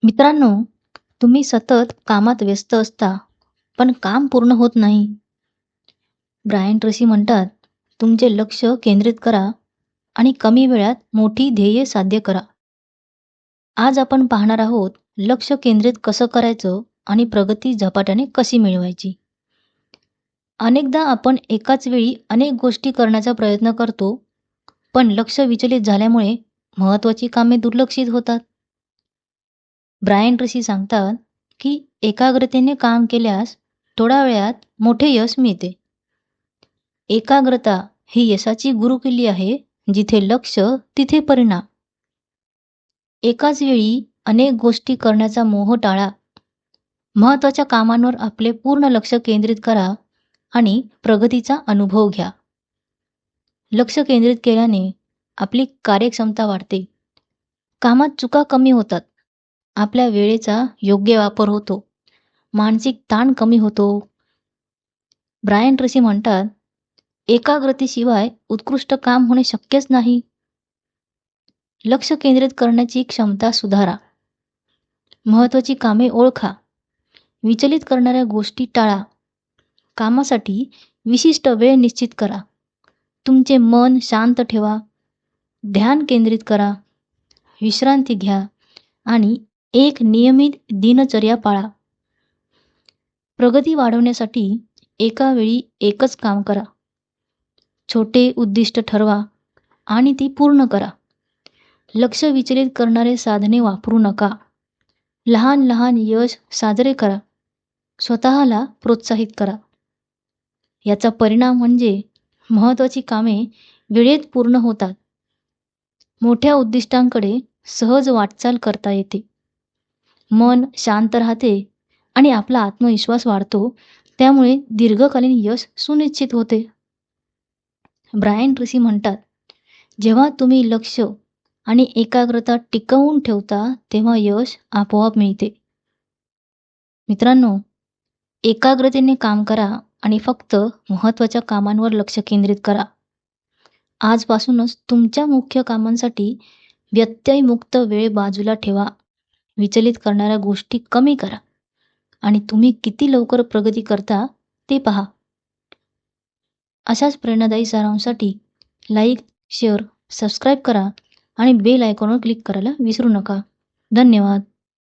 मित्रांनो, तुम्ही सतत कामात व्यस्त असता, पण काम पूर्ण होत नाही. ब्रायन ट्रेसी म्हणतात, तुमचे लक्ष केंद्रित करा आणि कमी वेळात मोठी ध्येय साध्य करा. आज आपण पाहणार आहोत, लक्ष केंद्रित कसं करायचं आणि प्रगती झपाट्याने कशी मिळवायची. अनेकदा आपण एकाच वेळी अनेक गोष्टी करण्याचा प्रयत्न करतो, पण लक्ष विचलित झाल्यामुळे महत्त्वाची कामे दुर्लक्षित होतात. ब्रायन ट्रेसी सांगतात, की एकाग्रतेने काम केल्यास थोड्या वेळात मोठे यश मिळते. एकाग्रता ही यशाची गुरुकिल्ली आहे, जिथे लक्ष तिथे परिणाम. एकाच वेळी अनेक गोष्टी करण्याचा मोह टाळा. महत्त्वाच्या कामांवर आपले पूर्ण लक्ष केंद्रित करा आणि प्रगतीचा अनुभव घ्या. लक्ष केंद्रित केल्याने आपली कार्यक्षमता वाढते. कामात चुका कमी होतात. आपल्या वेळेचा योग्य वापर होतो. मानसिक ताण कमी होतो. ब्रायन ट्रेसी म्हणतात, एकाग्रतेशिवाय उत्कृष्ट काम होणे शक्यच नाही. लक्ष केंद्रित करण्याची क्षमता सुधारा. महत्त्वाची कामे ओळखा. विचलित करणाऱ्या गोष्टी टाळा. कामासाठी विशिष्ट वेळ निश्चित करा. तुमचे मन शांत ठेवा. ध्यान केंद्रित करा. विश्रांती घ्या आणि एक नियमित दिनचर्या पाळा. प्रगती वाढवण्यासाठी एका वेळी एकच काम करा. छोटे उद्दिष्ट ठरवा आणि ती पूर्ण करा. लक्ष विचलित करणारे साधने वापरू नका. लहान लहान यश साजरे करा. स्वतःला प्रोत्साहित करा. याचा परिणाम म्हणजे महत्त्वाची कामे वेळेत पूर्ण होतात. मोठ्या उद्दिष्टांकडे सहज वाटचाल करता येते. मन शांत राहते आणि आपला आत्मविश्वास वाढतो. त्यामुळे दीर्घकालीन यश सुनिश्चित होते. ब्रायन ट्रेसी म्हणतात, जेव्हा तुम्ही लक्ष आणि एकाग्रता टिकवून ठेवता, तेव्हा यश आपोआप मिळते. मित्रांनो, एकाग्रतेने काम करा आणि फक्त महत्त्वाच्या कामांवर लक्ष केंद्रित करा. आजपासूनच तुमच्या मुख्य कामांसाठी व्यत्ययमुक्त वेळ बाजूला ठेवा. विचलित करणाऱ्या गोष्टी कमी करा आणि तुम्ही किती लवकर प्रगती करता ते पहा. अशाच प्रेरणादायी सारांसाठी लाईक, शेअर, सबस्क्राईब करा आणि बेल आयकॉनवर क्लिक करायला विसरू नका. धन्यवाद.